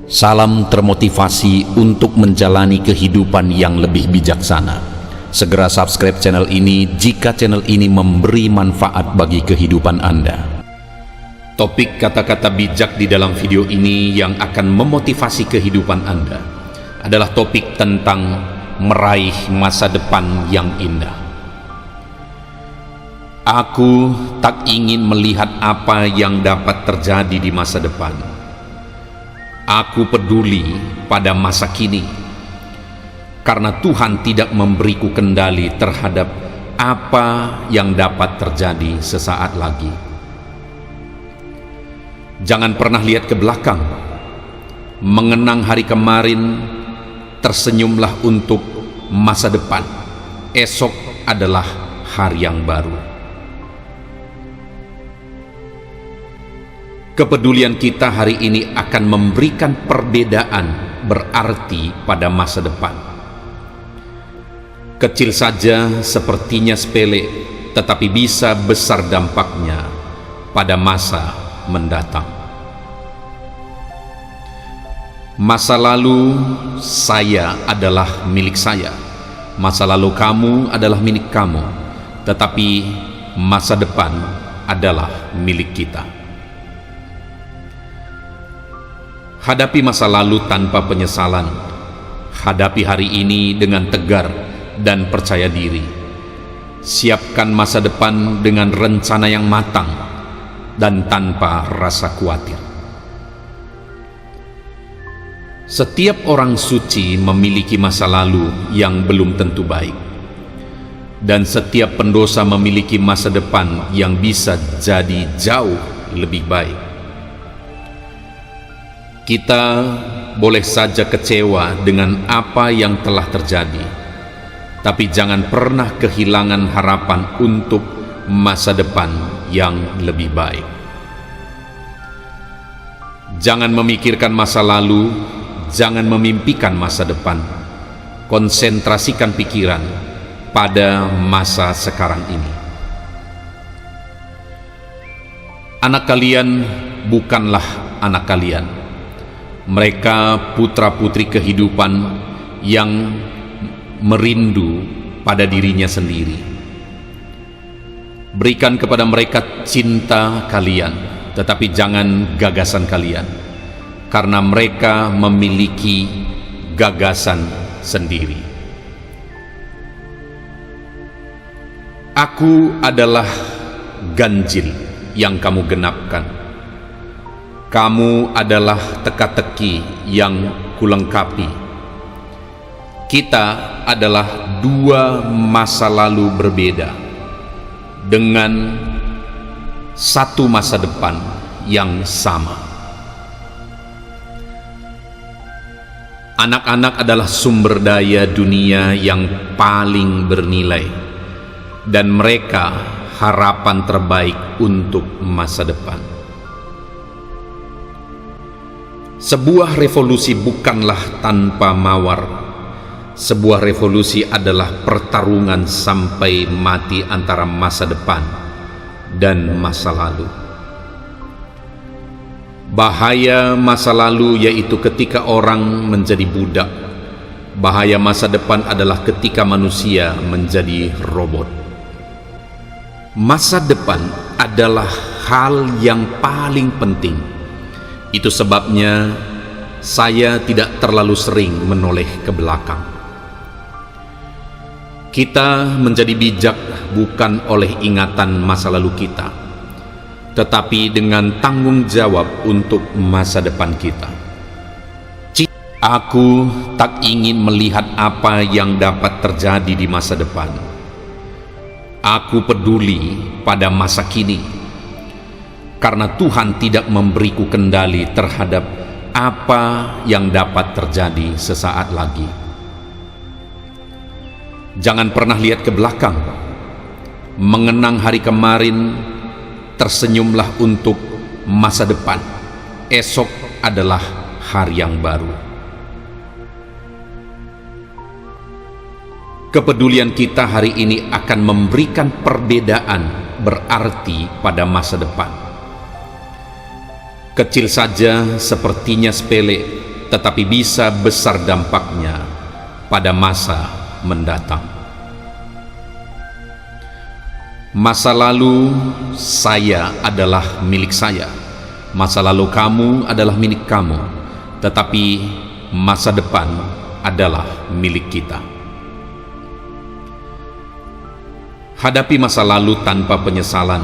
Salam termotivasi untuk menjalani kehidupan yang lebih bijaksana. Segera subscribe channel ini jika channel ini memberi manfaat bagi kehidupan Anda. Topik kata-kata bijak di dalam video ini yang akan memotivasi kehidupan Anda adalah topik tentang meraih masa depan yang indah. Aku tak ingin melihat apa yang dapat terjadi di masa depan. Aku peduli pada masa kini, karena Tuhan tidak memberiku kendali terhadap apa yang dapat terjadi sesaat lagi. Jangan pernah lihat ke belakang, mengenang hari kemarin, tersenyumlah untuk masa depan. Esok adalah hari yang baru. Kepedulian kita hari ini akan memberikan perbedaan berarti pada masa depan. Kecil saja sepertinya sepele, tetapi bisa besar dampaknya pada masa mendatang. Masa lalu saya adalah milik saya, masa lalu kamu adalah milik kamu, tetapi masa depan adalah milik kita. Hadapi masa lalu tanpa penyesalan. Hadapi hari ini dengan tegar dan percaya diri. Siapkan masa depan dengan rencana yang matang dan tanpa rasa khawatir. Setiap orang suci memiliki masa lalu yang belum tentu baik, dan setiap pendosa memiliki masa depan yang bisa jadi jauh lebih baik. Kita boleh saja kecewa dengan apa yang telah terjadi, tapi jangan pernah kehilangan harapan untuk masa depan yang lebih baik. Jangan memikirkan masa lalu, jangan memimpikan masa depan. Konsentrasikan pikiran pada masa sekarang ini. Anak kalian bukanlah anak kalian. Mereka putra-putri kehidupan yang merindu pada dirinya sendiri. Berikan kepada mereka cinta kalian, tetapi jangan gagasan kalian, karena mereka memiliki gagasan sendiri. Aku adalah ganjil yang kamu genapkan. Kamu adalah teka-teki yang kulengkapi. Kita adalah dua masa lalu berbeda dengan satu masa depan yang sama. Anak-anak adalah sumber daya dunia yang paling bernilai, dan mereka harapan terbaik untuk masa depan. Sebuah revolusi bukanlah tanpa mawar. Sebuah revolusi adalah pertarungan sampai mati antara masa depan dan masa lalu. Bahaya masa lalu yaitu ketika orang menjadi budak. Bahaya masa depan adalah ketika manusia menjadi robot. Masa depan adalah hal yang paling penting. Itu sebabnya saya tidak terlalu sering menoleh ke belakang. Kita menjadi bijak bukan oleh ingatan masa lalu kita, tetapi dengan tanggung jawab untuk masa depan kita. Aku tak ingin melihat apa yang dapat terjadi di masa depan. Aku peduli pada masa kini, karena Tuhan tidak memberiku kendali terhadap apa yang dapat terjadi sesaat lagi. Jangan pernah lihat ke belakang, mengenang hari kemarin, tersenyumlah untuk masa depan. Esok adalah hari yang baru. Kepedulian kita hari ini akan memberikan perbedaan berarti pada masa depan. Kecil saja sepertinya sepele, tetapi bisa besar dampaknya pada masa mendatang. Masa lalu saya adalah milik saya, masa lalu kamu adalah milik kamu, tetapi masa depan adalah milik kita. Hadapi masa lalu tanpa penyesalan.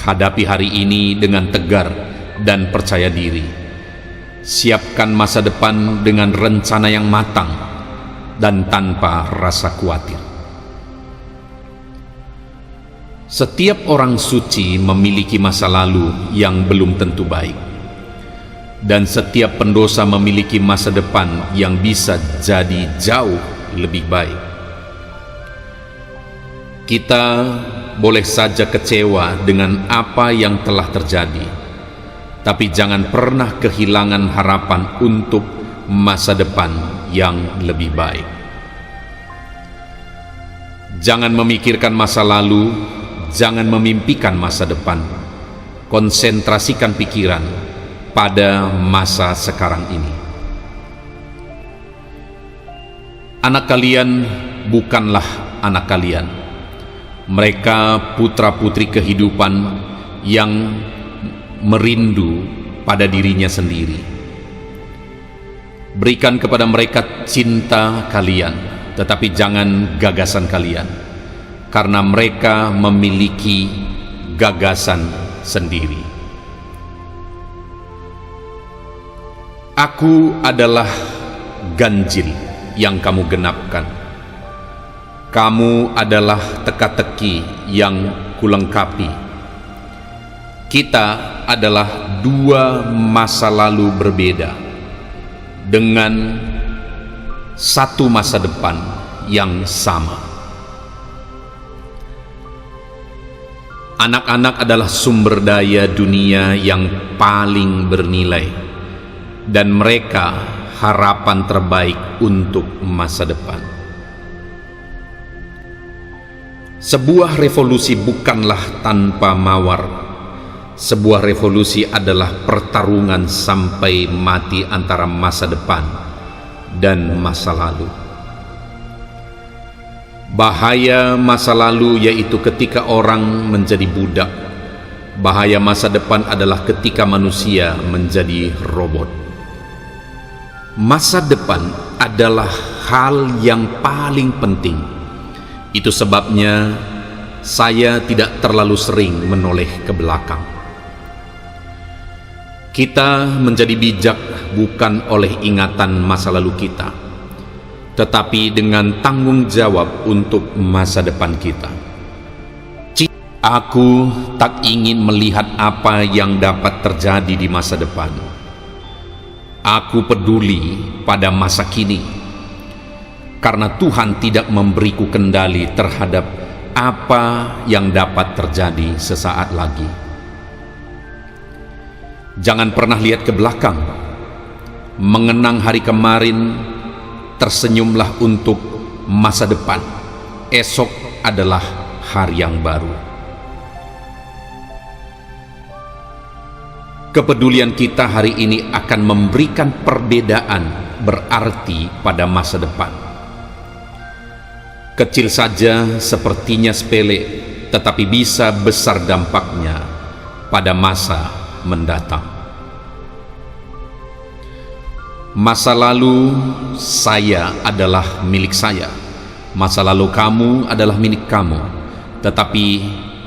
Hadapi hari ini dengan tegar dan percaya diri. Siapkan masa depan dengan rencana yang matang dan tanpa rasa khawatir. Setiap orang suci memiliki masa lalu yang belum tentu baik, dan setiap pendosa memiliki masa depan yang bisa jadi jauh lebih baik. Kita boleh saja kecewa dengan apa yang telah terjadi, tapi jangan pernah kehilangan harapan untuk masa depan yang lebih baik. Jangan memikirkan masa lalu, jangan memimpikan masa depan. Konsentrasikan pikiran pada masa sekarang ini. Anak kalian bukanlah anak kalian. Mereka putra-putri kehidupan yang merindu pada dirinya sendiri. Berikan kepada mereka cinta kalian, tetapi jangan gagasan kalian, karena mereka memiliki gagasan sendiri. Aku adalah ganjil yang kamu genapkan. Kamu adalah teka-teki yang kulengkapi. Kita adalah dua masa lalu berbeda dengan satu masa depan yang sama. Anak-anak adalah sumber daya dunia yang paling bernilai, dan mereka harapan terbaik untuk masa depan. Sebuah revolusi bukanlah tanpa mawar. Sebuah revolusi adalah pertarungan sampai mati antara masa depan dan masa lalu. Bahaya masa lalu yaitu ketika orang menjadi budak. Bahaya masa depan adalah ketika manusia menjadi robot. Masa depan adalah hal yang paling penting. Itu sebabnya saya tidak terlalu sering menoleh ke belakang. Kita menjadi bijak bukan oleh ingatan masa lalu kita, tetapi dengan tanggung jawab untuk masa depan kita. Aku tak ingin melihat apa yang dapat terjadi di masa depan. Aku peduli pada masa kini, karena Tuhan tidak memberiku kendali terhadap apa yang dapat terjadi sesaat lagi. Jangan pernah lihat ke belakang. Mengenang hari kemarin, tersenyumlah untuk masa depan. Esok adalah hari yang baru. Kepedulian kita hari ini akan memberikan perbedaan berarti pada masa depan. Kecil saja sepertinya sepele, tetapi bisa besar dampaknya pada masa mendatang. Masa lalu saya adalah milik saya, masa lalu kamu adalah milik kamu, tetapi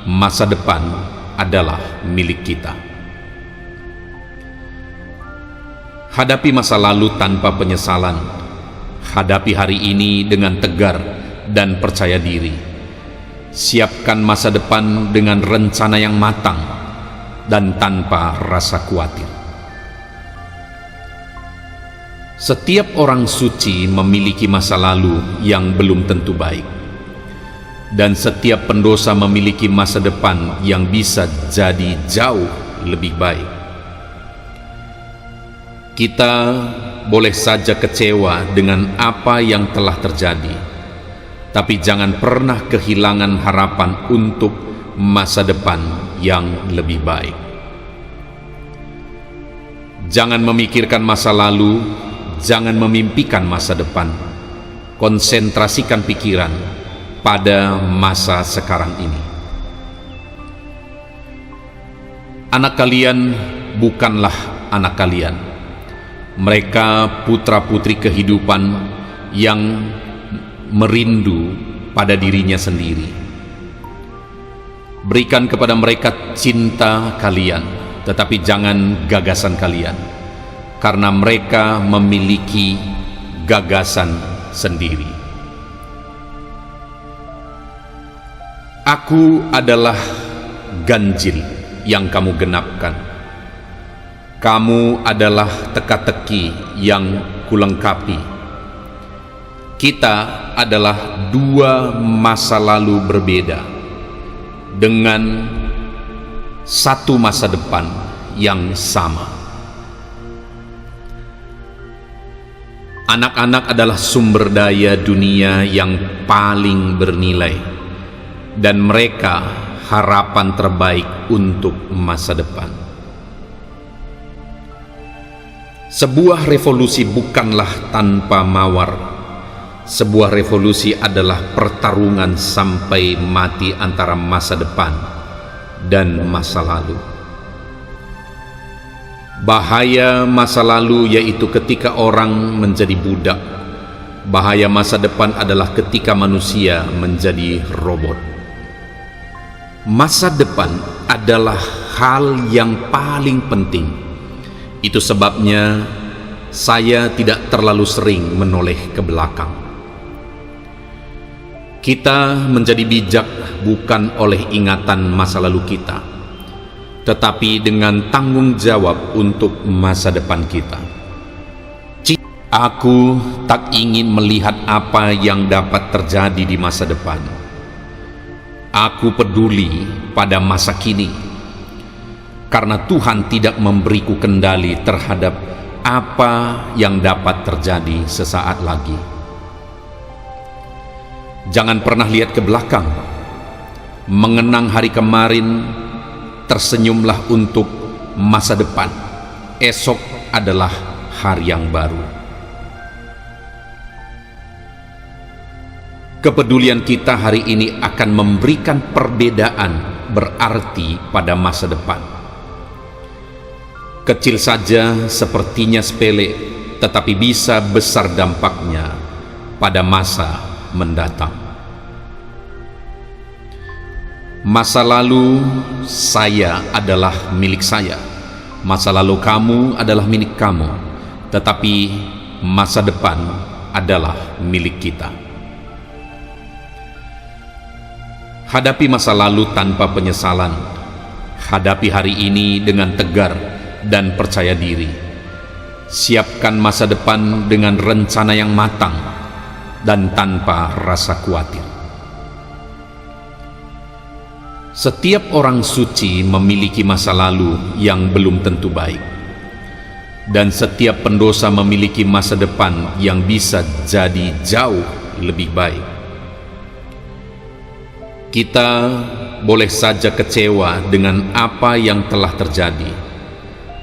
masa depan adalah milik kita. Hadapi masa lalu tanpa penyesalan. Hadapi hari ini dengan tegar dan percaya diri. Siapkan masa depan dengan rencana yang matang dan tanpa rasa khawatir. Setiap orang suci memiliki masa lalu yang belum tentu baik, dan setiap pendosa memiliki masa depan yang bisa jadi jauh lebih baik. Kita boleh saja kecewa dengan apa yang telah terjadi, tapi jangan pernah kehilangan harapan untuk masa depan yang lebih baik. Jangan memikirkan masa lalu, jangan memimpikan masa depan. Konsentrasikan pikiran pada masa sekarang ini. Anak kalian bukanlah anak kalian. Mereka putra-putri kehidupan yang merindu pada dirinya sendiri. Berikan kepada mereka cinta kalian, tetapi jangan gagasan kalian, karena mereka memiliki gagasan sendiri. Aku adalah ganjil yang kamu genapkan. Kamu adalah teka-teki yang kulengkapi. Kita adalah dua masa lalu berbeda dengan satu masa depan yang sama. Anak-anak adalah sumber daya dunia yang paling bernilai, dan mereka harapan terbaik untuk masa depan. Sebuah revolusi bukanlah tanpa mawar. Sebuah revolusi adalah pertarungan sampai mati antara masa depan dan masa lalu. Bahaya masa lalu yaitu ketika orang menjadi budak. Bahaya masa depan adalah ketika manusia menjadi robot. Masa depan adalah hal yang paling penting. Itu sebabnya saya tidak terlalu sering menoleh ke belakang. Kita menjadi bijak bukan oleh ingatan masa lalu kita, tetapi dengan tanggung jawab untuk masa depan kita. Aku tak ingin melihat apa yang dapat terjadi di masa depan. Aku peduli pada masa kini, karena Tuhan tidak memberiku kendali terhadap apa yang dapat terjadi sesaat lagi. Jangan pernah lihat ke belakang, mengenang hari kemarin, tersenyumlah untuk masa depan. Esok adalah hari yang baru. Kepedulian kita hari ini akan memberikan perbedaan berarti pada masa depan. Kecil saja sepertinya sepele, tetapi bisa besar dampaknya pada masa mendatang. Masa lalu saya adalah milik saya, masa lalu kamu adalah milik kamu, tetapi masa depan adalah milik kita. Hadapi masa lalu tanpa penyesalan. Hadapi hari ini dengan tegar dan percaya diri. Siapkan masa depan dengan rencana yang matang dan tanpa rasa khawatir. Setiap orang suci memiliki masa lalu yang belum tentu baik, dan setiap pendosa memiliki masa depan yang bisa jadi jauh lebih baik. Kita boleh saja kecewa dengan apa yang telah terjadi,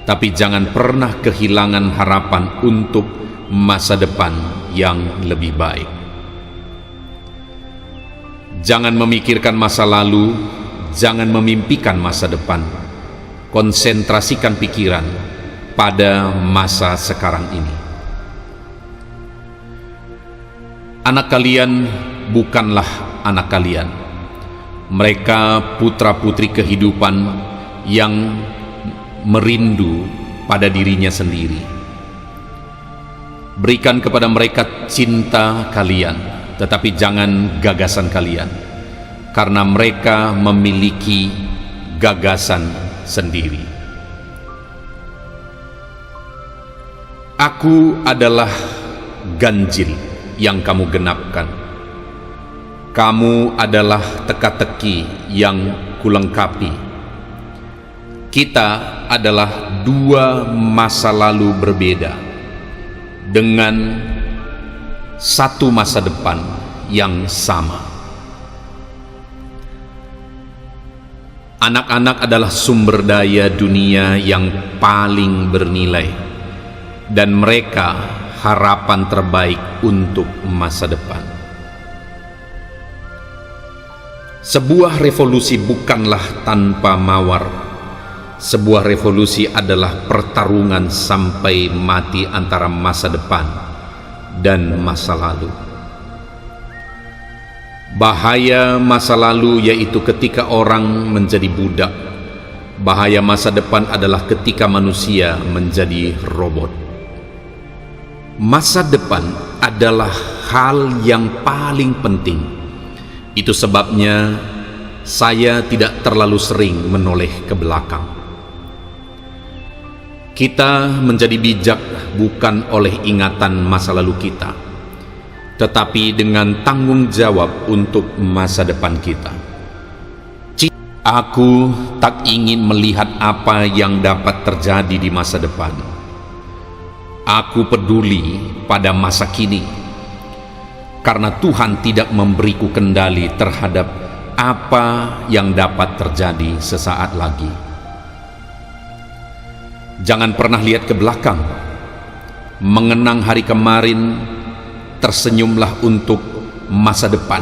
tapi jangan pernah kehilangan harapan untuk masa depan yang lebih baik. Jangan memikirkan masa lalu, jangan memimpikan masa depan. Konsentrasikan pikiran pada masa sekarang ini. Anak kalian bukanlah anak kalian. Mereka putra-putri kehidupan yang merindu pada dirinya sendiri. Berikan kepada mereka cinta kalian, tetapi jangan gagasan kalian, karena mereka memiliki gagasan sendiri. Aku adalah ganjil yang kamu genapkan. Kamu adalah teka-teki yang kulengkapi. Kita adalah dua masa lalu berbeda dengan satu masa depan yang sama. Anak-anak adalah sumber daya dunia yang paling bernilai, dan mereka harapan terbaik untuk masa depan. Sebuah revolusi bukanlah tanpa mawar. Sebuah revolusi adalah pertarungan sampai mati antara masa depan dan masa lalu. Bahaya masa lalu yaitu ketika orang menjadi budak. Bahaya masa depan adalah ketika manusia menjadi robot. Masa depan adalah hal yang paling penting. Itu sebabnya saya tidak terlalu sering menoleh ke belakang. Kita menjadi bijak bukan oleh ingatan masa lalu kita, tetapi dengan tanggung jawab untuk masa depan kita. Aku tak ingin melihat apa yang dapat terjadi di masa depan. Aku peduli pada masa kini, karena Tuhan tidak memberiku kendali terhadap apa yang dapat terjadi sesaat lagi. Jangan pernah lihat ke belakang, mengenang hari kemarin, tersenyumlah untuk masa depan.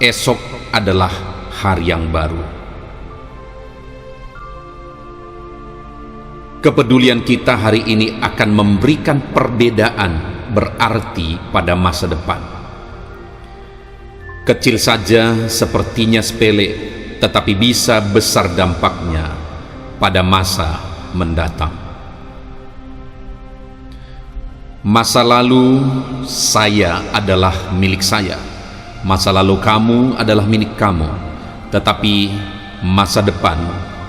Esok adalah hari yang baru. Kepedulian kita hari ini akan memberikan perbedaan berarti pada masa depan. Kecil saja sepertinya sepele, tetapi bisa besar dampaknya pada masa mendatang. Masa lalu saya adalah milik saya, masa lalu kamu adalah milik kamu, tetapi masa depan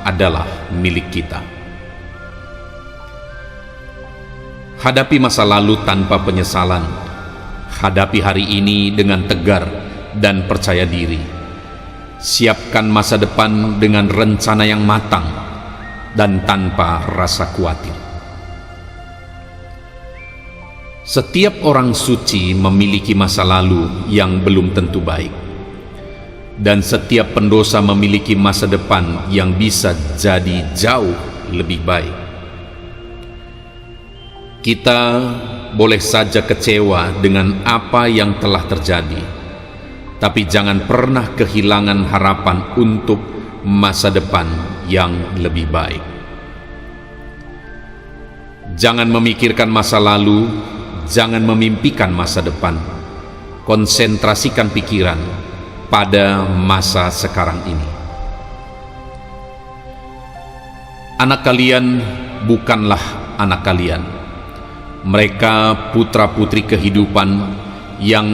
adalah milik kita. Hadapi masa lalu tanpa penyesalan. Hadapi hari ini dengan tegar dan percaya diri. Siapkan masa depan dengan rencana yang matang dan tanpa rasa khawatir. Setiap orang suci memiliki masa lalu yang belum tentu baik, dan setiap pendosa memiliki masa depan yang bisa jadi jauh lebih baik. Kita boleh saja kecewa dengan apa yang telah terjadi, tapi jangan pernah kehilangan harapan untuk masa depan yang lebih baik. Jangan memikirkan masa lalu, jangan memimpikan masa depan. Konsentrasikan pikiran pada masa sekarang ini. Anak kalian bukanlah anak kalian. Mereka putra-putri kehidupan yang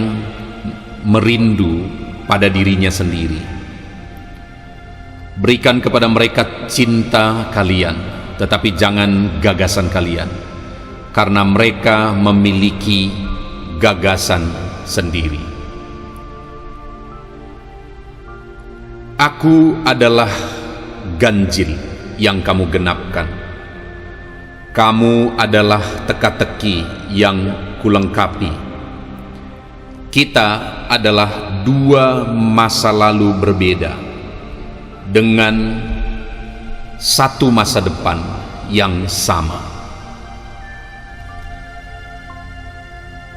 merindu pada dirinya sendiri. Berikan kepada mereka cinta kalian, tetapi jangan gagasan kalian, karena mereka memiliki gagasan sendiri. Aku adalah ganjil yang kamu genapkan. Kamu adalah teka-teki yang kulengkapi. Kita adalah dua masa lalu berbeda, dengan satu masa depan yang sama.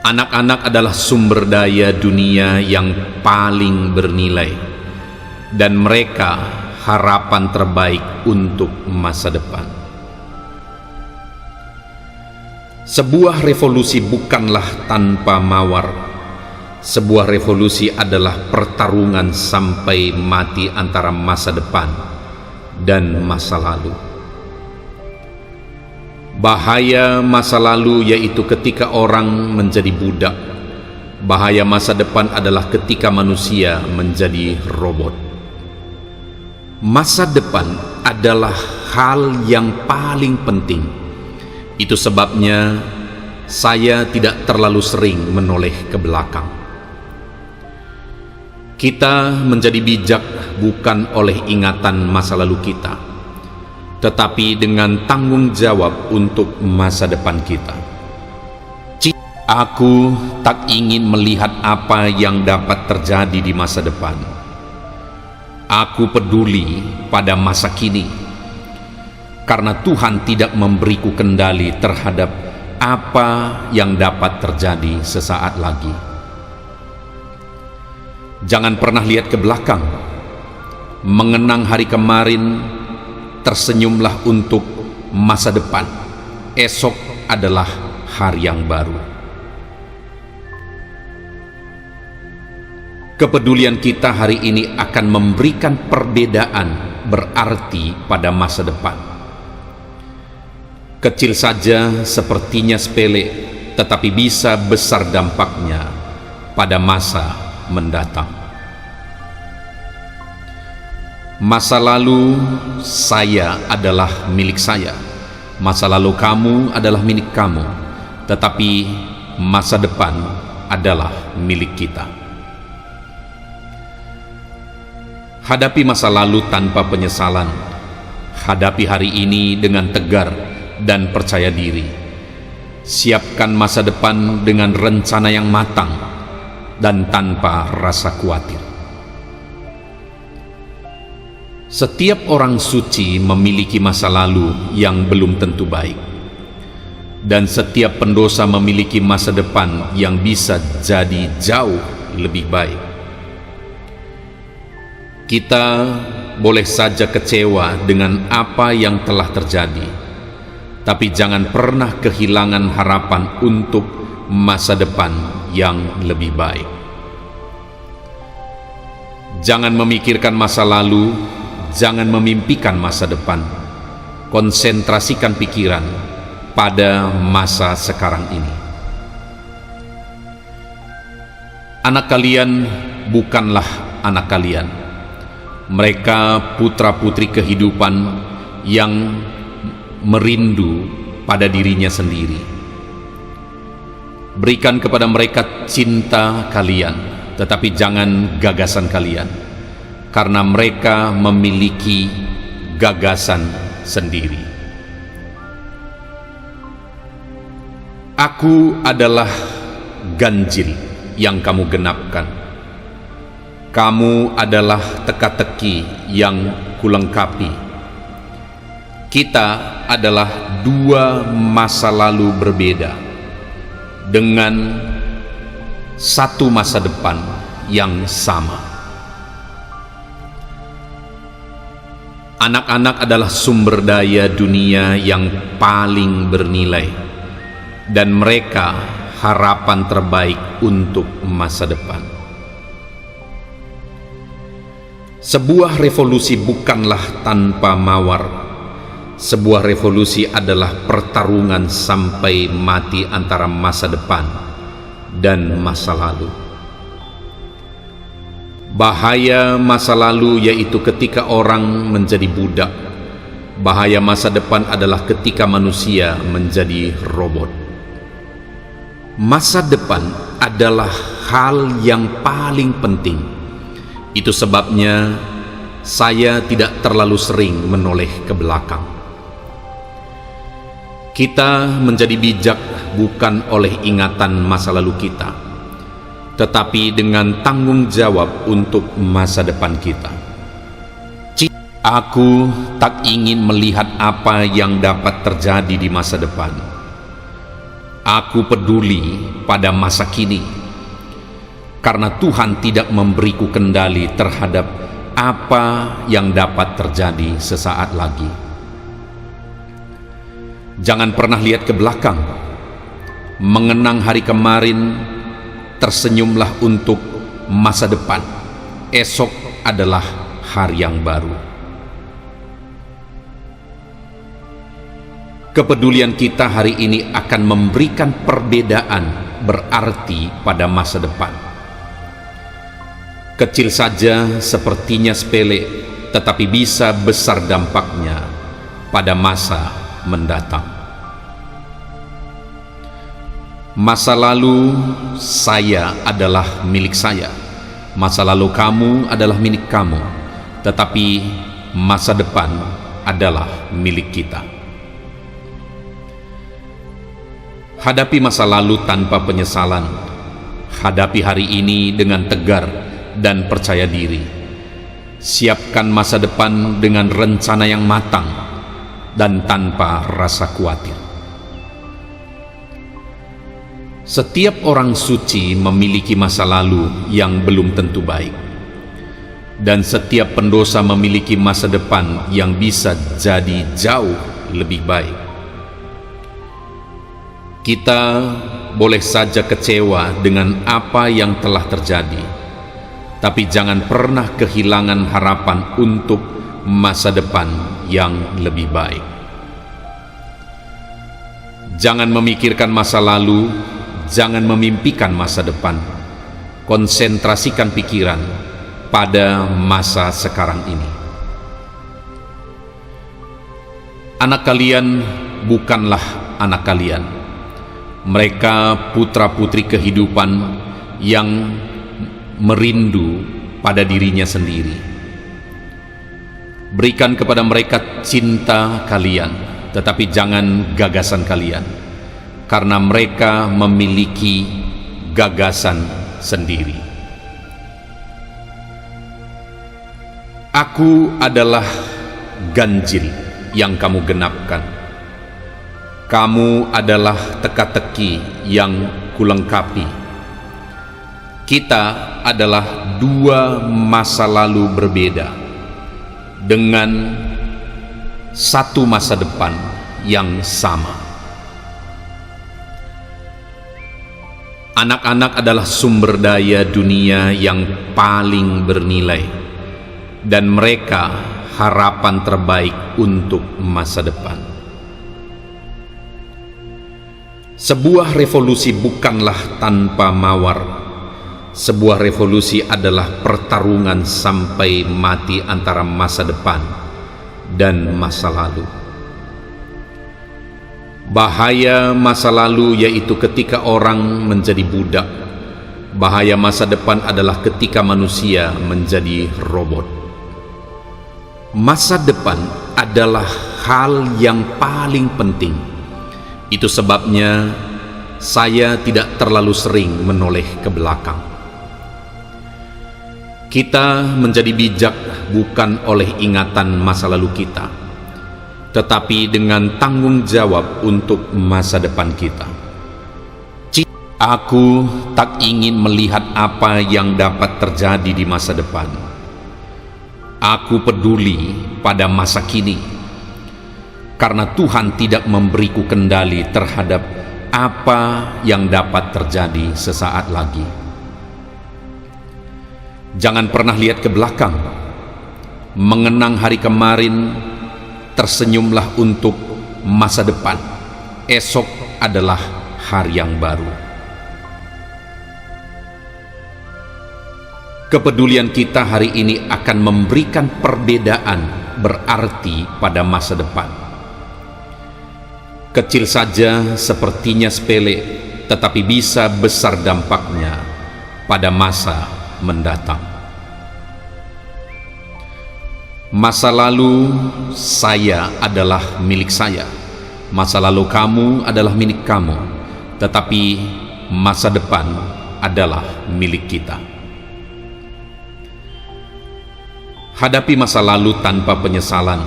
Anak-anak adalah sumber daya dunia yang paling bernilai, dan mereka harapan terbaik untuk masa depan. Sebuah revolusi bukanlah tanpa mawar. Sebuah revolusi adalah pertarungan sampai mati antara masa depan dan masa lalu. Bahaya masa lalu yaitu ketika orang menjadi budak. Bahaya masa depan adalah ketika manusia menjadi robot. Masa depan adalah hal yang paling penting. Itu sebabnya saya tidak terlalu sering menoleh ke belakang. Kita menjadi bijak bukan oleh ingatan masa lalu kita, tetapi dengan tanggung jawab untuk masa depan kita. Aku tak ingin melihat apa yang dapat terjadi di masa depan. Aku peduli pada masa kini, karena Tuhan tidak memberiku kendali terhadap apa yang dapat terjadi sesaat lagi. Jangan pernah lihat ke belakang, mengenang hari kemarin, tersenyumlah untuk masa depan. Esok adalah hari yang baru. Kepedulian kita hari ini akan memberikan perbedaan berarti pada masa depan. Kecil saja sepertinya sepele, tetapi bisa besar dampaknya pada masa mendatang. Masa lalu saya adalah milik saya, masa lalu kamu adalah milik kamu, tetapi masa depan adalah milik kita. Hadapi masa lalu tanpa penyesalan. Hadapi hari ini dengan tegar dan percaya diri. Siapkan masa depan dengan rencana yang matang dan tanpa rasa khawatir. Setiap orang suci memiliki masa lalu yang belum tentu baik, dan setiap pendosa memiliki masa depan yang bisa jadi jauh lebih baik. Kita boleh saja kecewa dengan apa yang telah terjadi, tapi jangan pernah kehilangan harapan untuk masa depan yang lebih baik. Jangan memikirkan masa lalu, jangan memimpikan masa depan. Konsentrasikan pikiran pada masa sekarang ini. Anak kalian bukanlah anak kalian. Mereka putra-putri kehidupan yang merindu pada dirinya sendiri. Berikan kepada mereka cinta kalian, tetapi jangan gagasan kalian, karena mereka memiliki gagasan sendiri. Aku adalah ganjil yang kamu genapkan. Kamu adalah teka-teki yang kulengkapi. Kita adalah dua masa lalu berbeda dengan satu masa depan yang sama. Anak-anak adalah sumber daya dunia yang paling bernilai, dan mereka harapan terbaik untuk masa depan. Sebuah revolusi bukanlah tanpa mawar. Sebuah revolusi adalah pertarungan sampai mati antara masa depan dan masa lalu. Bahaya masa lalu yaitu ketika orang menjadi budak. Bahaya masa depan adalah ketika manusia menjadi robot. Masa depan adalah hal yang paling penting. Itu sebabnya saya tidak terlalu sering menoleh ke belakang. Kita menjadi bijak bukan oleh ingatan masa lalu kita, tetapi dengan tanggung jawab untuk masa depan kita. Aku tak ingin melihat apa yang dapat terjadi di masa depan. Aku peduli pada masa kini, karena Tuhan tidak memberiku kendali terhadap apa yang dapat terjadi sesaat lagi. Jangan pernah lihat ke belakang, mengenang hari kemarin, tersenyumlah untuk masa depan. Esok adalah hari yang baru. Kepedulian kita hari ini akan memberikan perbedaan berarti pada masa depan. Kecil saja sepertinya sepele, tetapi bisa besar dampaknya pada masa mendatang. Masa lalu saya adalah milik saya, masa lalu kamu adalah milik kamu, tetapi masa depan adalah milik kita. Hadapi masa lalu tanpa penyesalan. Hadapi hari ini dengan tegar dan percaya diri. Siapkan masa depan dengan rencana yang matang dan tanpa rasa khawatir. Setiap orang suci memiliki masa lalu yang belum tentu baik, dan setiap pendosa memiliki masa depan yang bisa jadi jauh lebih baik. Kita boleh saja kecewa dengan apa yang telah terjadi, tapi jangan pernah kehilangan harapan untuk masa depan yang lebih baik. Jangan memikirkan masa lalu, jangan memimpikan masa depan. Konsentrasikan pikiran pada masa sekarang ini. Anak kalian bukanlah anak kalian. Mereka putra-putri kehidupan yang merindu pada dirinya sendiri. Berikan kepada mereka cinta kalian, tetapi jangan gagasan kalian, karena mereka memiliki gagasan sendiri. Aku adalah ganjil yang kamu genapkan. Kamu adalah teka-teki yang kulengkapi. Kita adalah dua masa lalu berbeda dengan satu masa depan yang sama. Anak-anak adalah sumber daya dunia yang paling bernilai, dan mereka harapan terbaik untuk masa depan. Sebuah revolusi bukanlah tanpa mawar. Sebuah revolusi adalah pertarungan sampai mati antara masa depan dan masa lalu. Bahaya masa lalu yaitu ketika orang menjadi budak. Bahaya masa depan adalah ketika manusia menjadi robot. Masa depan adalah hal yang paling penting. Itu sebabnya saya tidak terlalu sering menoleh ke belakang. Kita menjadi bijak bukan oleh ingatan masa lalu kita, tetapi dengan tanggung jawab untuk masa depan kita. Aku tak ingin melihat apa yang dapat terjadi di masa depan. Aku peduli pada masa kini, karena Tuhan tidak memberiku kendali terhadap apa yang dapat terjadi sesaat lagi. Jangan pernah lihat ke belakang. Mengenang hari kemarin, tersenyumlah untuk masa depan. Esok adalah hari yang baru. Kepedulian kita hari ini akan memberikan perbedaan berarti pada masa depan. Kecil saja sepertinya sepele, tetapi bisa besar dampaknya pada masa mendatang. Masa lalu saya adalah milik saya, masa lalu kamu adalah milik kamu, tetapi masa depan adalah milik kita. Hadapi masa lalu tanpa penyesalan.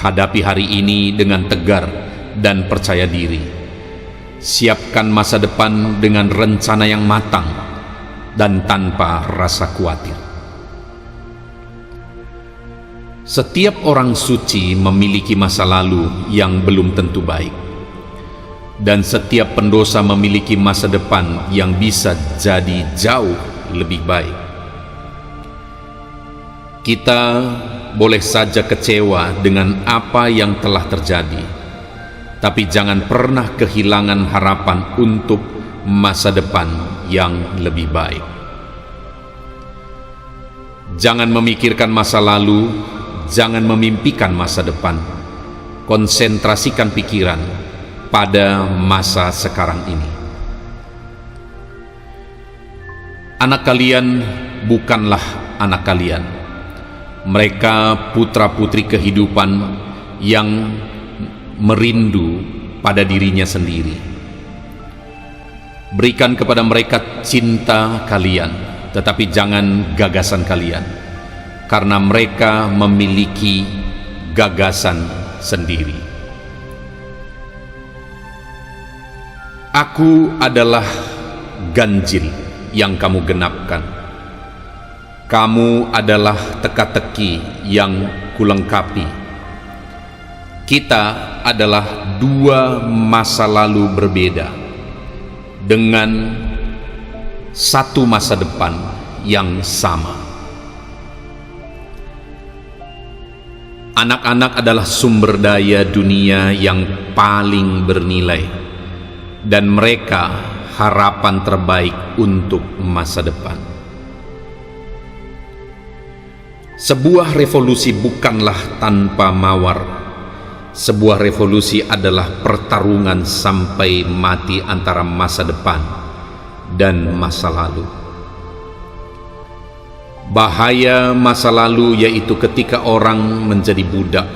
Hadapi hari ini dengan tegar dan percaya diri. Siapkan masa depan dengan rencana yang matang dan tanpa rasa khawatir. Setiap orang suci memiliki masa lalu yang belum tentu baik, dan setiap pendosa memiliki masa depan yang bisa jadi jauh lebih baik. Kita boleh saja kecewa dengan apa yang telah terjadi, tapi jangan pernah kehilangan harapan untuk masa depan yang lebih baik. Jangan memikirkan masa lalu, jangan memimpikan masa depan. Konsentrasikan pikiran pada masa sekarang ini. Anak kalian bukanlah anak kalian. Mereka putra-putri kehidupan yang merindu pada dirinya sendiri. Berikan kepada mereka cinta kalian, tetapi jangan gagasan kalian, karena mereka memiliki gagasan sendiri. Aku adalah ganjil yang kamu genapkan. Kamu adalah teka-teki yang kulengkapi. Kita adalah dua masa lalu berbeda dengan satu masa depan yang sama. Anak-anak adalah sumber daya dunia yang paling bernilai, dan mereka harapan terbaik untuk masa depan. Sebuah revolusi bukanlah tanpa mawar. Sebuah revolusi adalah pertarungan sampai mati antara masa depan dan masa lalu. Bahaya masa lalu yaitu ketika orang menjadi budak.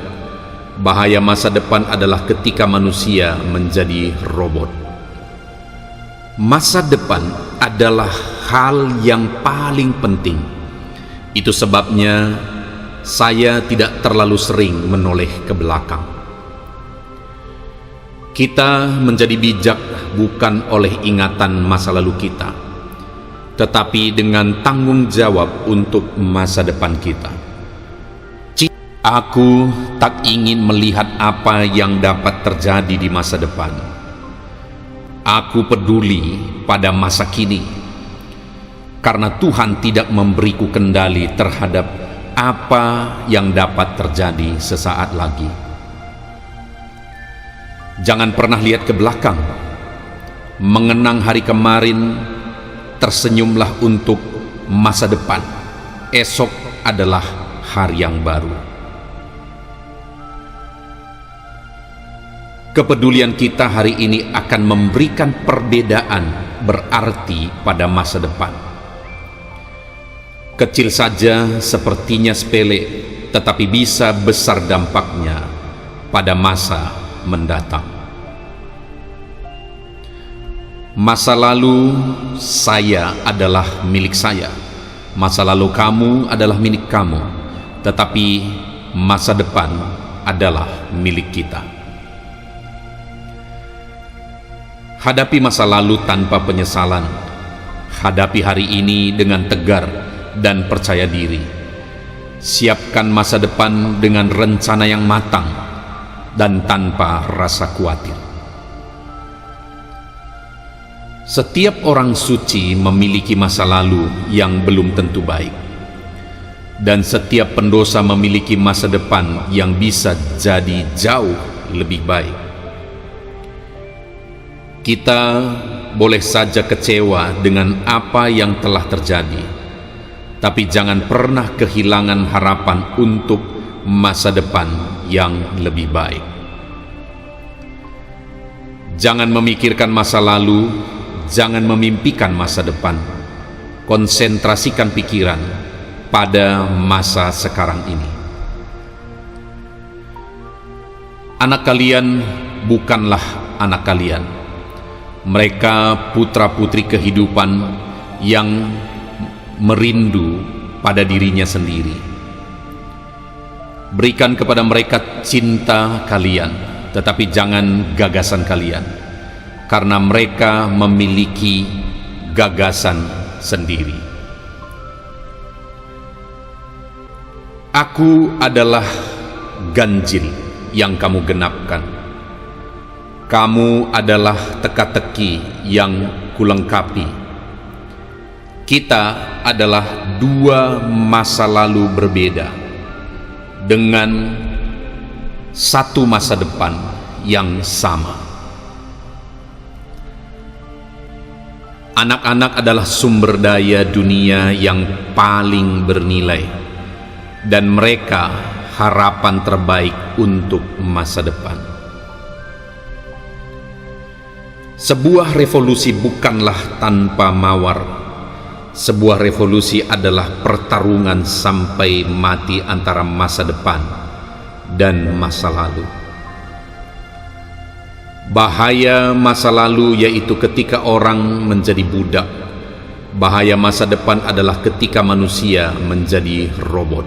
Bahaya masa depan adalah ketika manusia menjadi robot. Masa depan adalah hal yang paling penting. Itu sebabnya saya tidak terlalu sering menoleh ke belakang. Kita menjadi bijak bukan oleh ingatan masa lalu kita, tetapi dengan tanggung jawab untuk masa depan kita. Aku tak ingin melihat apa yang dapat terjadi di masa depan. Aku peduli pada masa kini, karena Tuhan tidak memberiku kendali terhadap apa yang dapat terjadi sesaat lagi. Jangan pernah lihat ke belakang. Mengenang hari kemarin, tersenyumlah untuk masa depan. Esok adalah hari yang baru. Kepedulian kita hari ini akan memberikan perbedaan berarti pada masa depan. Kecil saja sepertinya sepele, tetapi bisa besar dampaknya pada masa mendatang. Masa lalu saya adalah milik saya, masa lalu kamu adalah milik kamu, tetapi masa depan adalah milik kita. Hadapi masa lalu tanpa penyesalan. Hadapi hari ini dengan tegar dan percaya diri. Siapkan masa depan dengan rencana yang matang dan tanpa rasa khawatir. Setiap orang suci memiliki masa lalu yang belum tentu baik, dan setiap pendosa memiliki masa depan yang bisa jadi jauh lebih baik. Kita boleh saja kecewa dengan apa yang telah terjadi, tapi jangan pernah kehilangan harapan untuk masa depan yang lebih baik. Jangan memikirkan masa lalu, jangan memimpikan masa depan. Konsentrasikan pikiran pada masa sekarang ini. Anak kalian bukanlah anak kalian. Mereka putra-putri kehidupan yang merindu pada dirinya sendiri. Berikan kepada mereka cinta kalian, tetapi jangan gagasan kalian, karena mereka memiliki gagasan sendiri. Aku adalah ganjil yang kamu genapkan. Kamu adalah teka-teki yang kulengkapi. Kita adalah dua masa lalu berbeda dengan satu masa depan yang sama. Anak-anak adalah sumber daya dunia yang paling bernilai, dan mereka harapan terbaik untuk masa depan. Sebuah revolusi bukanlah tanpa mawar. Sebuah revolusi adalah pertarungan sampai mati antara masa depan dan masa lalu. Bahaya masa lalu yaitu ketika orang menjadi budak. Bahaya masa depan adalah ketika manusia menjadi robot.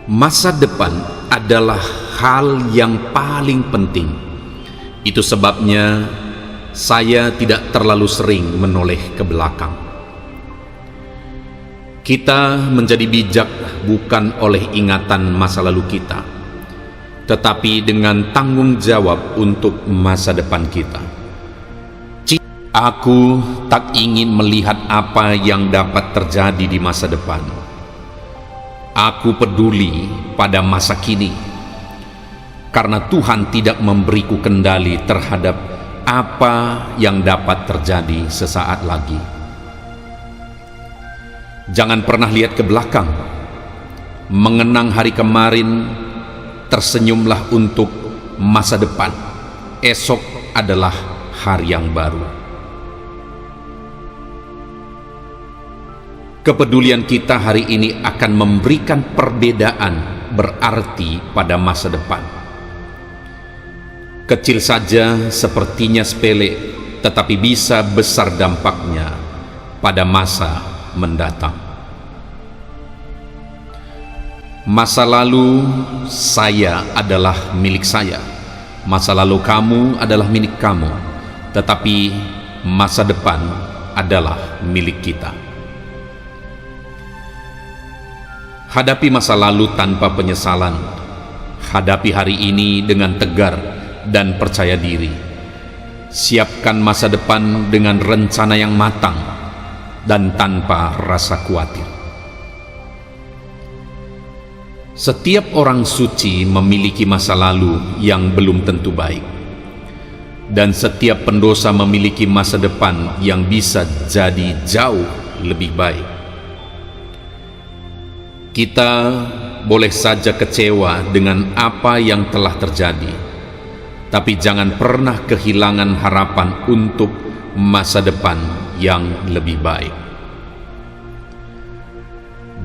Masa depan adalah hal yang paling penting. Itu sebabnya saya tidak terlalu sering menoleh ke belakang. Kita menjadi bijak bukan oleh ingatan masa lalu kita, tetapi dengan tanggung jawab untuk masa depan kita. Aku tak ingin melihat apa yang dapat terjadi di masa depan. Aku peduli pada masa kini, karena Tuhan tidak memberiku kendali terhadap apa yang dapat terjadi sesaat lagi. Jangan pernah lihat ke belakang, mengenang hari kemarin, tersenyumlah untuk masa depan. Esok adalah hari yang baru. Kepedulian kita hari ini akan memberikan perbedaan berarti pada masa depan. Kecil saja sepertinya sepele, tetapi bisa besar dampaknya pada masa mendatang. Masa lalu saya adalah milik saya, masa lalu kamu adalah milik kamu, tetapi masa depan adalah milik kita. Hadapi masa lalu tanpa penyesalan. Hadapi hari ini dengan tegar dan percaya diri. Siapkan masa depan dengan rencana yang matang dan tanpa rasa khawatir. Setiap orang suci memiliki masa lalu yang belum tentu baik, dan setiap pendosa memiliki masa depan yang bisa jadi jauh lebih baik. Kita boleh saja kecewa dengan apa yang telah terjadi, tapi jangan pernah kehilangan harapan untuk masa depan yang lebih baik.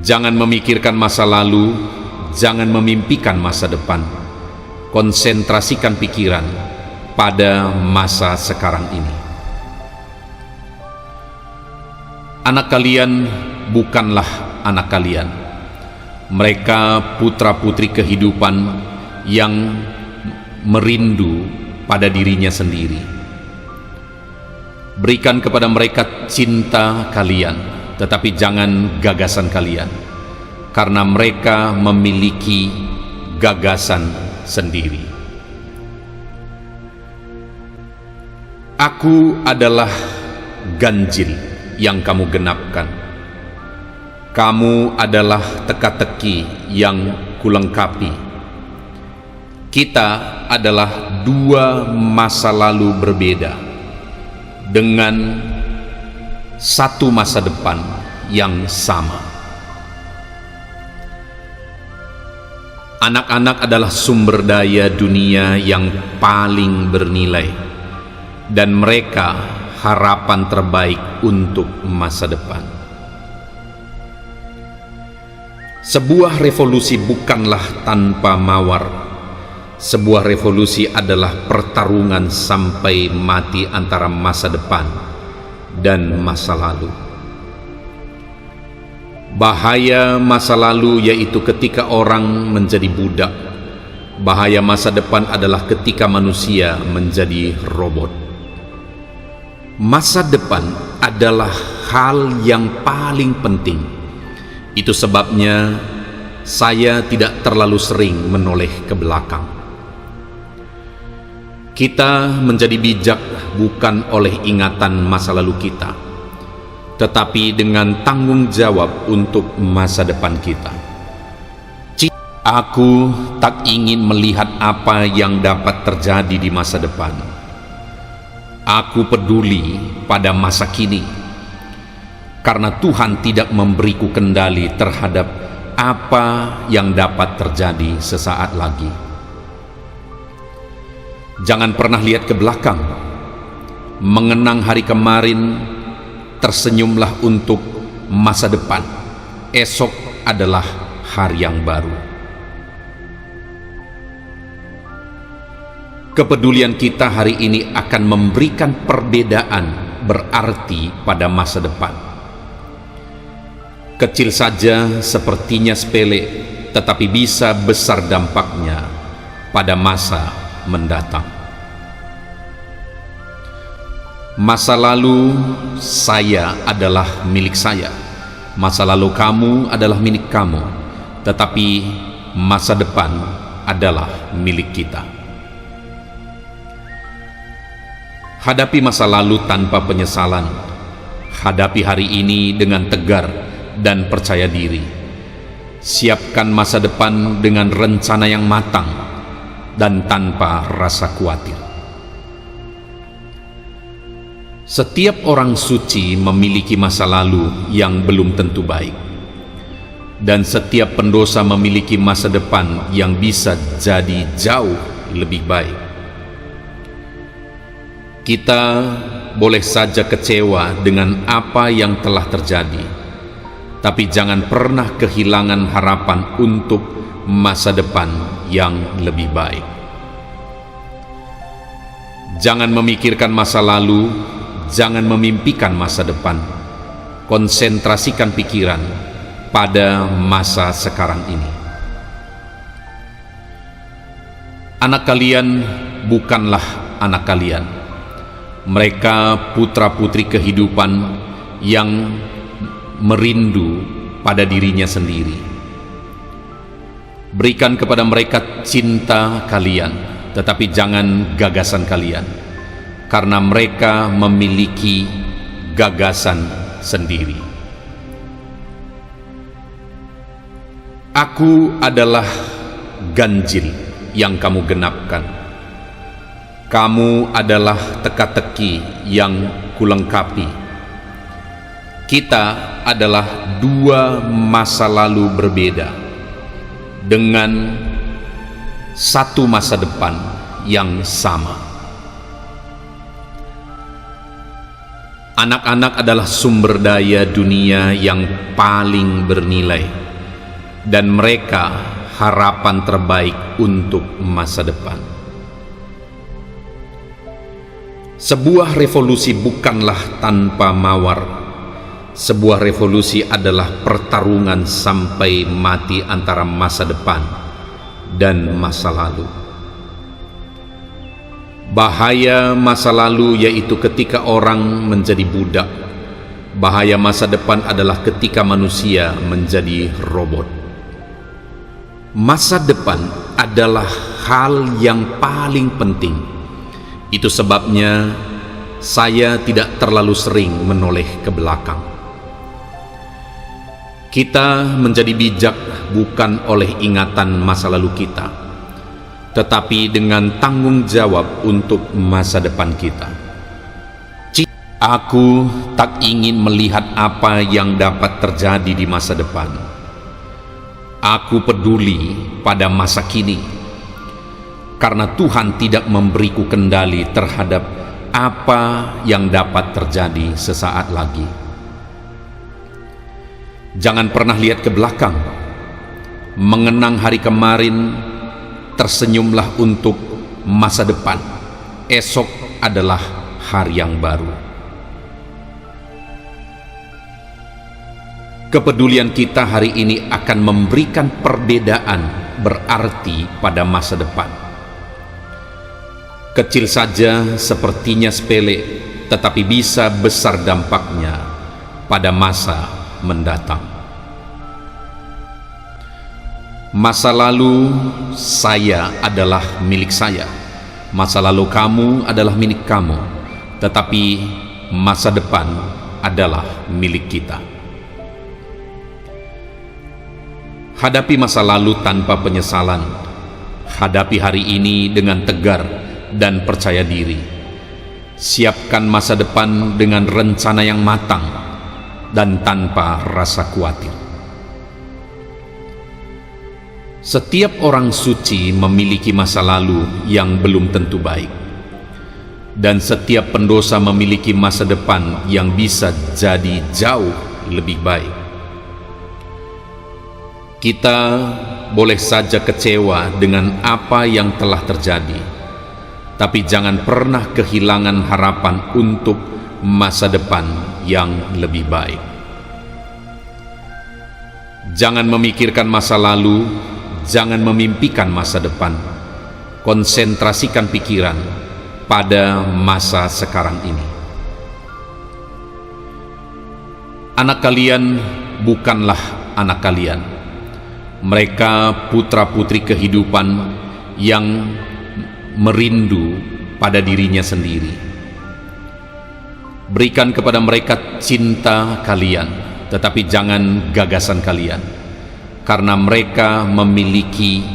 Jangan memikirkan masa lalu, jangan memimpikan masa depan. Konsentrasikan pikiran pada masa sekarang ini. Anak kalian bukanlah anak kalian. Mereka putra-putri kehidupan yang merindu pada dirinya sendiri. Berikan kepada mereka cinta kalian, tetapi jangan gagasan kalian, karena mereka memiliki gagasan sendiri. Aku adalah ganjil yang kamu genapkan. Kamu adalah teka-teki yang kulengkapi. Kita adalah dua masa lalu berbeda dengan satu masa depan yang sama. Anak-anak adalah sumber daya dunia yang paling bernilai, dan mereka harapan terbaik untuk masa depan. Sebuah revolusi bukanlah tanpa mawar. Sebuah revolusi adalah pertarungan sampai mati antara masa depan dan masa lalu. Bahaya masa lalu yaitu ketika orang menjadi budak. Bahaya masa depan adalah ketika manusia menjadi robot. Masa depan adalah hal yang paling penting. Itu sebabnya saya tidak terlalu sering menoleh ke belakang. Kita menjadi bijak bukan oleh ingatan masa lalu kita, tetapi dengan tanggung jawab untuk masa depan kita. Aku tak ingin melihat apa yang dapat terjadi di masa depan. Aku peduli pada masa kini, karena Tuhan tidak memberiku kendali terhadap apa yang dapat terjadi sesaat lagi. Jangan pernah lihat ke belakang, mengenang hari kemarin, tersenyumlah untuk masa depan. Esok adalah hari yang baru. Kepedulian kita hari ini akan memberikan perbedaan berarti pada masa depan. Kecil saja sepertinya sepele, tetapi bisa besar dampaknya pada masa mendatang. Masa lalu saya adalah milik saya, masa lalu kamu adalah milik kamu, tetapi masa depan adalah milik kita. Hadapi masa lalu tanpa penyesalan. Hadapi hari ini dengan tegar dan percaya diri. Siapkan masa depan dengan rencana yang matang dan tanpa rasa khawatir. Setiap orang suci memiliki masa lalu yang belum tentu baik, dan setiap pendosa memiliki masa depan yang bisa jadi jauh lebih baik. Kita boleh saja kecewa dengan apa yang telah terjadi, tapi jangan pernah kehilangan harapan untuk masa depan yang lebih baik. Jangan memikirkan masa lalu, jangan memimpikan masa depan. Konsentrasikan pikiran pada masa sekarang ini. Anak kalian bukanlah anak kalian. Mereka putra-putri kehidupan yang merindu pada dirinya sendiri. Berikan kepada mereka cinta kalian, tetapi jangan gagasan kalian, karena mereka memiliki gagasan sendiri. Aku adalah ganjil yang kamu genapkan. Kamu adalah teka-teki yang kulengkapi. Kita adalah dua masa lalu berbeda dengan satu masa depan yang sama. Anak-anak adalah sumber daya dunia yang paling bernilai, dan mereka harapan terbaik untuk masa depan. Sebuah revolusi bukanlah tanpa mawar. Sebuah revolusi adalah pertarungan sampai mati antara masa depan dan masa lalu. Bahaya masa lalu yaitu ketika orang menjadi budak. Bahaya masa depan adalah ketika manusia menjadi robot. Masa depan adalah hal yang paling penting. Itu sebabnya saya tidak terlalu sering menoleh ke belakang. Kita menjadi bijak bukan oleh ingatan masa lalu kita, tetapi dengan tanggung jawab untuk masa depan kita. Aku tak ingin melihat apa yang dapat terjadi di masa depan. Aku peduli pada masa kini, karena Tuhan tidak memberiku kendali terhadap apa yang dapat terjadi sesaat lagi. Jangan pernah lihat ke belakang. Mengenang hari kemarin, tersenyumlah untuk masa depan. Esok adalah hari yang baru. Kepedulian kita hari ini akan memberikan perbedaan berarti pada masa depan. Kecil saja sepertinya sepele, tetapi bisa besar dampaknya pada masa mendatang. Masa lalu saya adalah milik saya, masa lalu kamu adalah milik kamu, tetapi masa depan adalah milik kita. Hadapi masa lalu tanpa penyesalan. Hadapi hari ini dengan tegar dan percaya diri. Siapkan masa depan dengan rencana yang matang dan tanpa rasa khawatir. Setiap orang suci memiliki masa lalu yang belum tentu baik, dan setiap pendosa memiliki masa depan yang bisa jadi jauh lebih baik. Kita boleh saja kecewa dengan apa yang telah terjadi, tapi jangan pernah kehilangan harapan untuk masa depan yang lebih baik. Jangan memikirkan masa lalu, jangan memimpikan masa depan. Konsentrasikan pikiran pada masa sekarang ini. Anak kalian bukanlah anak kalian. Mereka putra-putri kehidupan yang merindu pada dirinya sendiri. Berikan kepada mereka cinta kalian, tetapi jangan gagasan kalian, karena mereka memiliki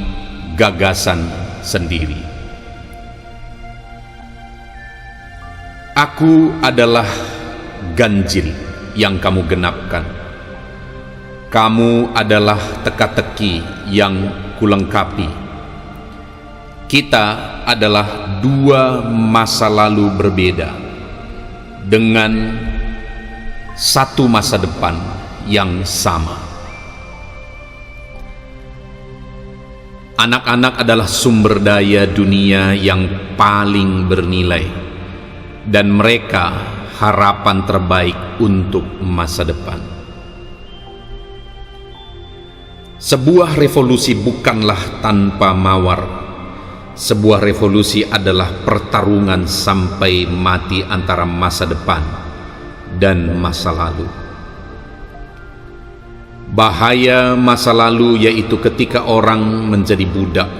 gagasan sendiri. Aku adalah ganjil yang kamu genapkan. Kamu adalah teka-teki yang kulengkapi. Kita adalah dua masa lalu berbeda dengan satu masa depan yang sama. Anak-anak adalah sumber daya dunia yang paling bernilai, dan mereka harapan terbaik untuk masa depan. Sebuah revolusi bukanlah tanpa mawar. Sebuah revolusi adalah pertarungan sampai mati antara masa depan dan masa lalu. Bahaya masa lalu yaitu ketika orang menjadi budak.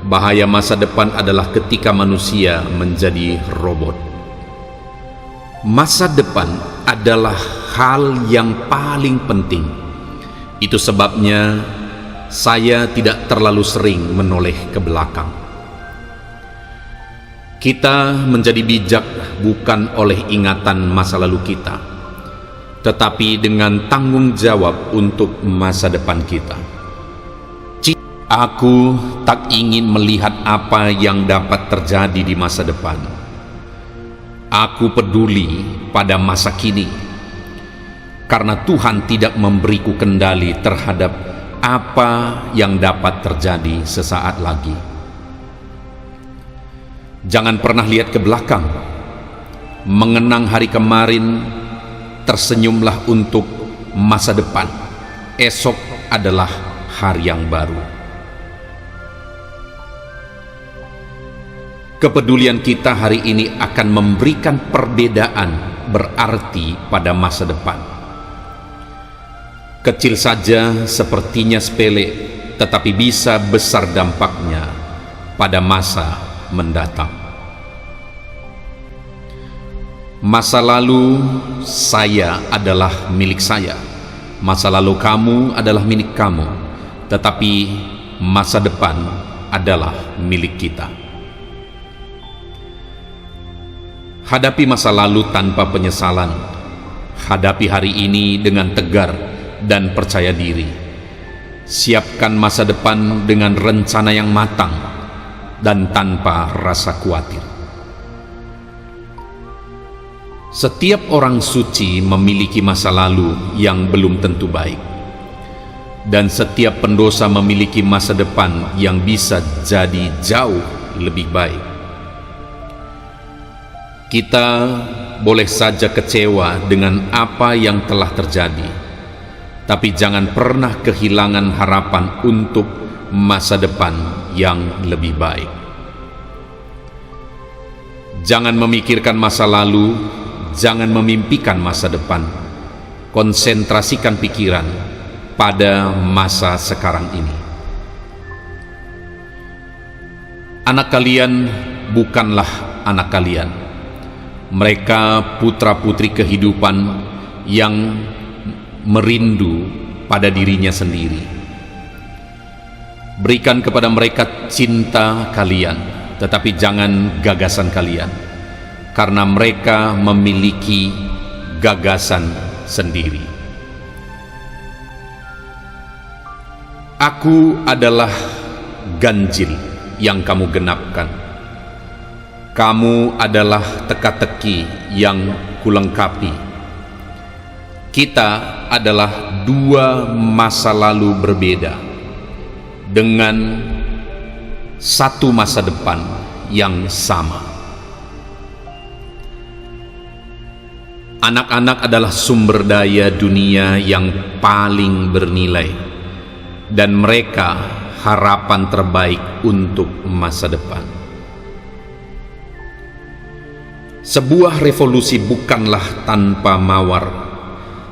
Bahaya masa depan adalah ketika manusia menjadi robot. Masa depan adalah hal yang paling penting. Itu sebabnya saya tidak terlalu sering menoleh ke belakang. Kita menjadi bijak bukan oleh ingatan masa lalu kita, tetapi dengan tanggung jawab untuk masa depan kita. Aku tak ingin melihat apa yang dapat terjadi di masa depan. Aku peduli pada masa kini, karena Tuhan tidak memberiku kendali terhadap apa yang dapat terjadi sesaat lagi. Jangan pernah lihat ke belakang, mengenang hari kemarin, tersenyumlah untuk masa depan. Esok adalah hari yang baru. Kepedulian kita hari ini akan memberikan perbedaan berarti pada masa depan. Kecil saja sepertinya sepele, tetapi bisa besar dampaknya pada masa mendatang. Masa lalu saya adalah milik saya, masa lalu kamu adalah milik kamu, tetapi masa depan adalah milik kita. Hadapi masa lalu tanpa penyesalan. Hadapi hari ini dengan tegar dan percaya diri. Siapkan masa depan dengan rencana yang matang dan tanpa rasa khawatir. Setiap orang suci memiliki masa lalu yang belum tentu baik, dan setiap pendosa memiliki masa depan yang bisa jadi jauh lebih baik. Kita boleh saja kecewa dengan apa yang telah terjadi, tapi jangan pernah kehilangan harapan untuk masa depan yang lebih baik. Jangan memikirkan masa lalu, jangan memimpikan masa depan. Konsentrasikan pikiran pada masa sekarang ini. Anak kalian bukanlah anak kalian. Mereka putra-putri kehidupan yang merindu pada dirinya sendiri. Berikan kepada mereka cinta kalian, tetapi jangan gagasan kalian, karena mereka memiliki gagasan sendiri. Aku adalah ganjil yang kamu genapkan. Kamu adalah teka-teki yang kulengkapi. Kita adalah dua masa lalu berbeda dengan satu masa depan yang sama. Anak-anak adalah sumber daya dunia yang paling bernilai, dan mereka harapan terbaik untuk masa depan. Sebuah revolusi bukanlah tanpa mawar.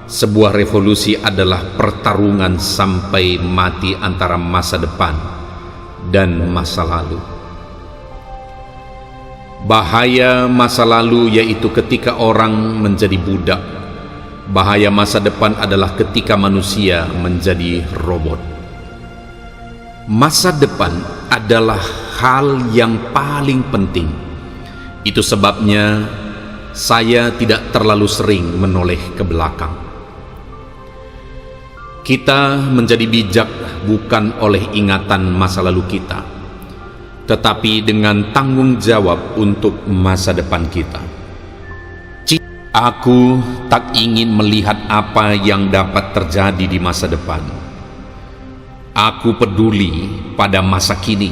Sebuah revolusi adalah pertarungan sampai mati antara masa depan dan masa lalu. Bahaya masa lalu yaitu ketika orang menjadi budak. Bahaya masa depan adalah ketika manusia menjadi robot. Masa depan adalah hal yang paling penting. Itu sebabnya saya tidak terlalu sering menoleh ke belakang. Kita menjadi bijak bukan oleh ingatan masa lalu kita, tetapi dengan tanggung jawab untuk masa depan kita. Aku tak ingin melihat apa yang dapat terjadi di masa depan. Aku peduli pada masa kini,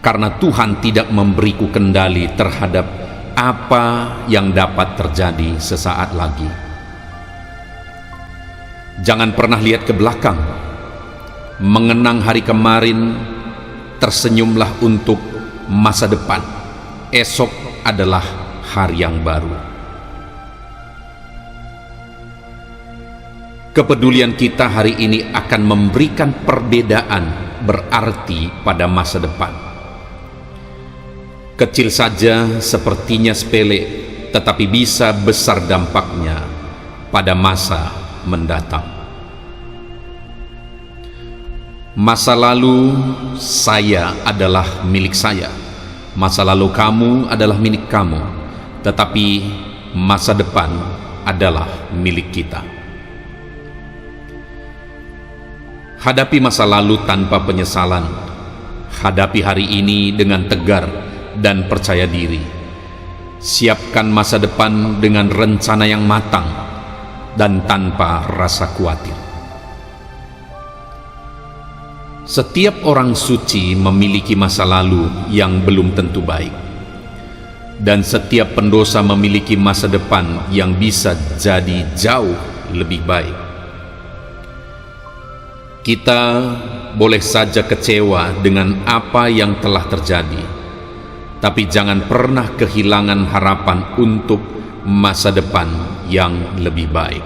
karena Tuhan tidak memberiku kendali terhadap apa yang dapat terjadi sesaat lagi. Jangan pernah lihat ke belakang, mengenang hari kemarin, tersenyumlah untuk masa depan. Esok adalah hari yang baru. Kepedulian kita hari ini akan memberikan perbedaan berarti pada masa depan. Kecil saja sepertinya sepele, tetapi bisa besar dampaknya pada masa mendatang. Masa lalu saya adalah milik saya, masa lalu kamu adalah milik kamu, tetapi masa depan adalah milik kita. Hadapi masa lalu tanpa penyesalan. Hadapi hari ini dengan tegar dan percaya diri. Siapkan masa depan dengan rencana yang matang dan tanpa rasa khawatir. Setiap orang suci memiliki masa lalu yang belum tentu baik, dan setiap pendosa memiliki masa depan yang bisa jadi jauh lebih baik. Kita boleh saja kecewa dengan apa yang telah terjadi, tapi jangan pernah kehilangan harapan untuk masa depan yang lebih baik.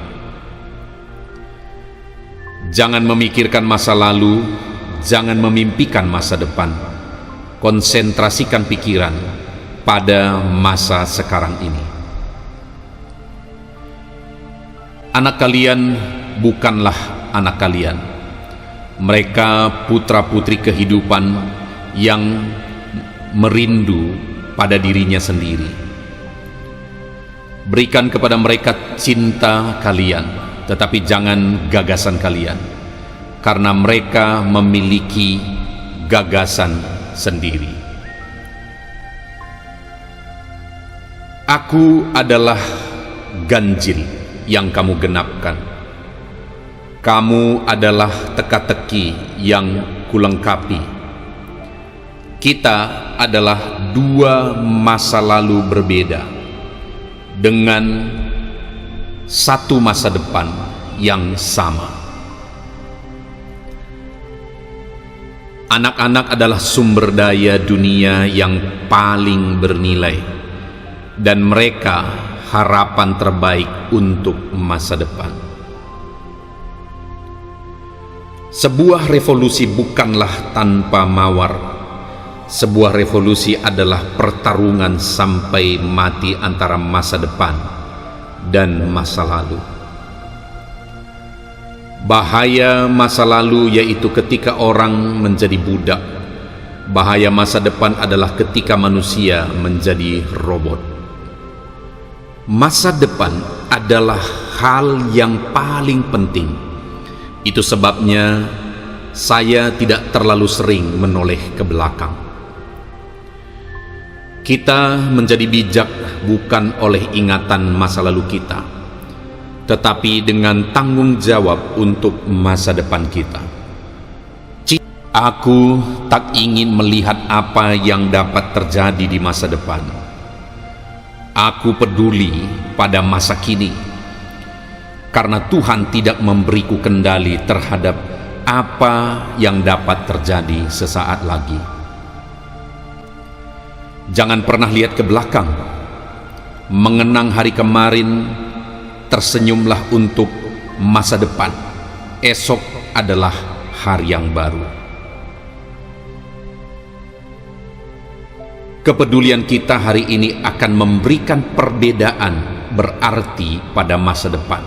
Jangan memikirkan masa lalu, jangan memimpikan masa depan. Konsentrasikan pikiran pada masa sekarang ini. Anak kalian bukanlah anak kalian. Mereka putra-putri kehidupan yang merindu pada dirinya sendiri. Berikan kepada mereka cinta kalian, tetapi jangan gagasan kalian, karena mereka memiliki gagasan sendiri. Aku adalah ganjil yang kamu genapkan. Kamu adalah teka-teki yang kulengkapi. Kita adalah dua masa lalu berbeda dengan satu masa depan yang sama. Anak-anak adalah sumber daya dunia yang paling bernilai, dan mereka harapan terbaik untuk masa depan. Sebuah revolusi bukanlah tanpa mawar. Sebuah revolusi adalah pertarungan sampai mati antara masa depan dan masa lalu. Bahaya masa lalu yaitu ketika orang menjadi budak. Bahaya masa depan adalah ketika manusia menjadi robot. Masa depan adalah hal yang paling penting. Itu sebabnya saya tidak terlalu sering menoleh ke belakang. Kita menjadi bijak bukan oleh ingatan masa lalu kita, tetapi dengan tanggung jawab untuk masa depan kita. Aku tak ingin melihat apa yang dapat terjadi di masa depan. Aku peduli pada masa kini, karena Tuhan tidak memberiku kendali terhadap apa yang dapat terjadi sesaat lagi. Jangan pernah lihat ke belakang, mengenang hari kemarin, tersenyumlah untuk masa depan. Esok adalah hari yang baru. Kepedulian kita hari ini akan memberikan perbedaan berarti pada masa depan.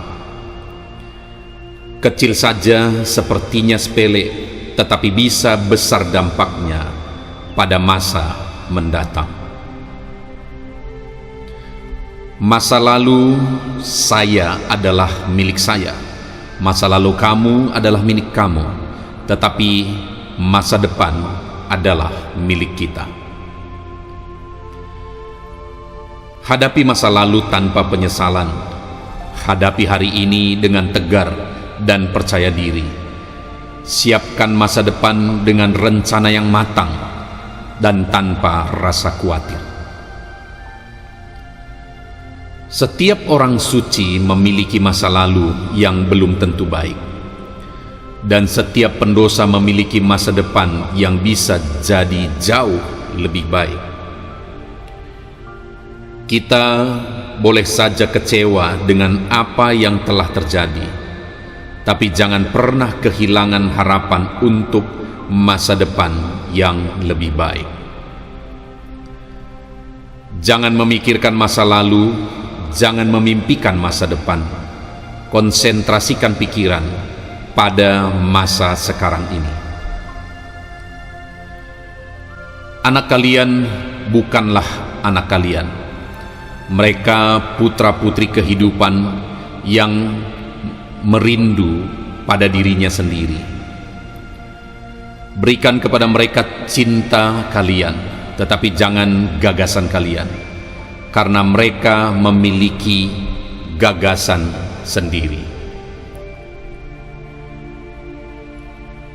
Kecil saja sepertinya sepele, tetapi bisa besar dampaknya pada masa mendatang. Masa lalu saya adalah milik saya, masa lalu kamu adalah milik kamu, tetapi masa depan adalah milik kita. Hadapi masa lalu tanpa penyesalan. Hadapi hari ini dengan tegar dan percaya diri. Siapkan masa depan dengan rencana yang matang dan tanpa rasa khawatir. Setiap orang suci memiliki masa lalu yang belum tentu baik, dan setiap pendosa memiliki masa depan yang bisa jadi jauh lebih baik. Kita boleh saja kecewa dengan apa yang telah terjadi, tapi jangan pernah kehilangan harapan untuk masa depan yang lebih baik. Jangan memikirkan masa lalu, jangan memimpikan masa depan. Konsentrasikan pikiran pada masa sekarang ini. Anak kalian bukanlah anak kalian. Mereka putra-putri kehidupan yang merindu pada dirinya sendiri. Berikan kepada mereka cinta kalian, tetapi jangan gagasan kalian, karena mereka memiliki gagasan sendiri.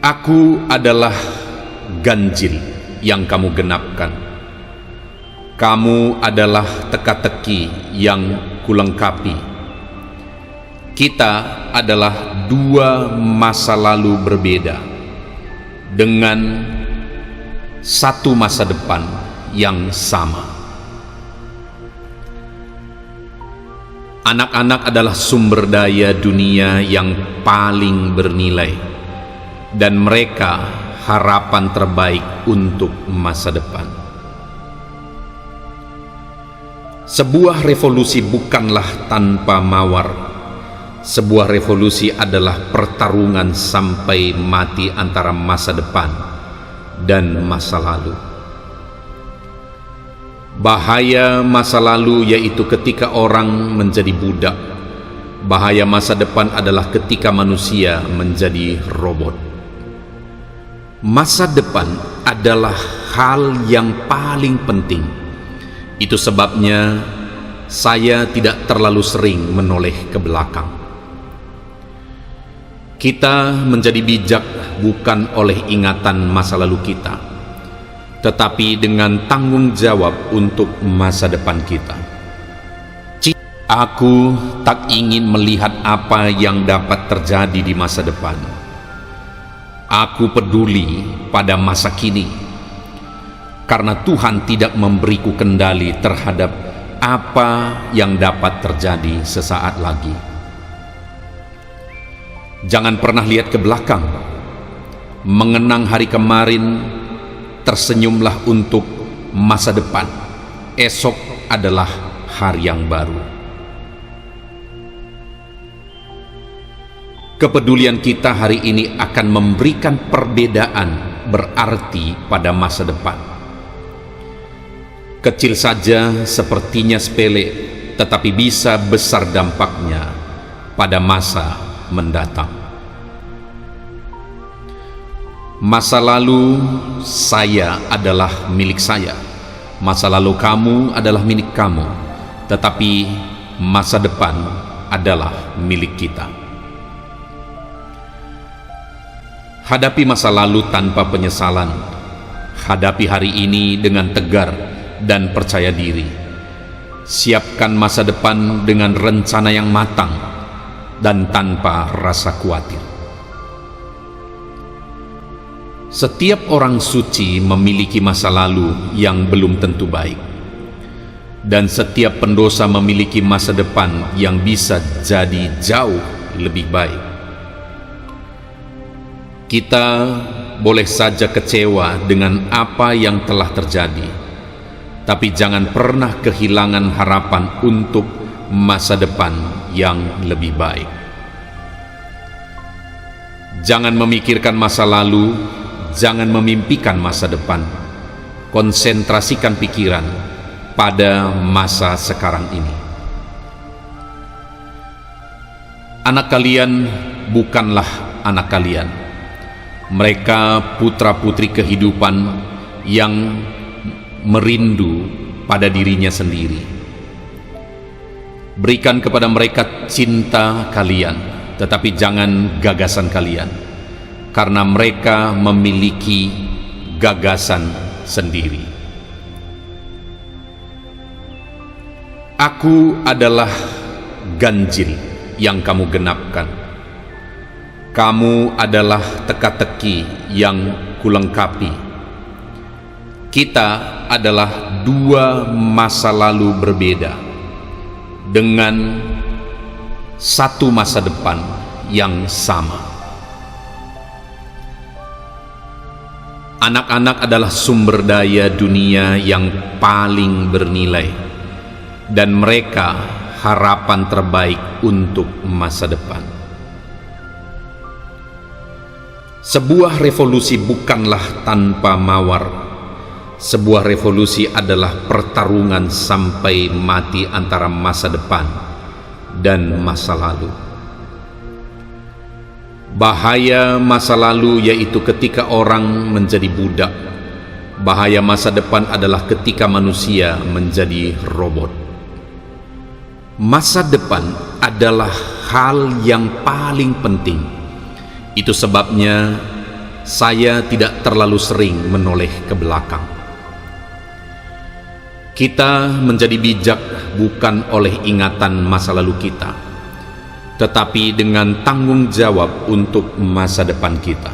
Aku adalah ganjil yang kamu genapkan. Kamu adalah teka-teki yang kulengkapi. Kita adalah dua masa lalu berbeda dengan satu masa depan yang sama. Anak-anak adalah sumber daya dunia yang paling bernilai, dan mereka harapan terbaik untuk masa depan. Sebuah revolusi bukanlah tanpa mawar. Sebuah revolusi adalah pertarungan sampai mati antara masa depan dan masa lalu. Bahaya masa lalu yaitu ketika orang menjadi budak. Bahaya masa depan adalah ketika manusia menjadi robot. Masa depan adalah hal yang paling penting. Itu sebabnya saya tidak terlalu sering menoleh ke belakang. Kita menjadi bijak bukan oleh ingatan masa lalu kita, tetapi dengan tanggung jawab untuk masa depan kita. Aku tak ingin melihat apa yang dapat terjadi di masa depan. Aku peduli pada masa kini, karena Tuhan tidak memberiku kendali terhadap apa yang dapat terjadi sesaat lagi. Jangan pernah lihat ke belakang. Mengenang hari kemarin, tersenyumlah untuk masa depan. Esok adalah hari yang baru. Kepedulian kita hari ini akan memberikan perbedaan berarti pada masa depan. Kecil saja sepertinya sepele, tetapi bisa besar dampaknya pada masa mendatang. Masa lalu saya adalah milik saya, masa lalu kamu adalah milik kamu, tetapi masa depan adalah milik kita. Hadapi masa lalu tanpa penyesalan. Hadapi hari ini dengan tegar dan percaya diri. Siapkan masa depan dengan rencana yang matang dan tanpa rasa khawatir. Setiap orang suci memiliki masa lalu yang belum tentu baik, dan setiap pendosa memiliki masa depan yang bisa jadi jauh lebih baik. Kita boleh saja kecewa dengan apa yang telah terjadi, tapi jangan pernah kehilangan harapan untuk masa depan yang lebih baik. Jangan memikirkan masa lalu, jangan memimpikan masa depan. Konsentrasikan pikiran pada masa sekarang ini. Anak kalian bukanlah anak kalian. Mereka putra-putri kehidupan yang merindu pada dirinya sendiri. Berikan kepada mereka cinta kalian, tetapi jangan gagasan kalian, karena mereka memiliki gagasan sendiri. Aku adalah ganjil yang kamu genapkan. Kamu adalah teka-teki yang kulengkapi. Kita adalah dua masa lalu berbeda dengan satu masa depan yang sama. Anak-anak adalah sumber daya dunia yang paling bernilai, dan mereka harapan terbaik untuk masa depan. Sebuah revolusi bukanlah tanpa mawar. Sebuah revolusi adalah pertarungan sampai mati antara masa depan dan masa lalu. Bahaya masa lalu yaitu ketika orang menjadi budak. Bahaya masa depan adalah ketika manusia menjadi robot. Masa depan adalah hal yang paling penting. Itu sebabnya saya tidak terlalu sering menoleh ke belakang. Kita menjadi bijak bukan oleh ingatan masa lalu kita, tetapi dengan tanggung jawab untuk masa depan kita.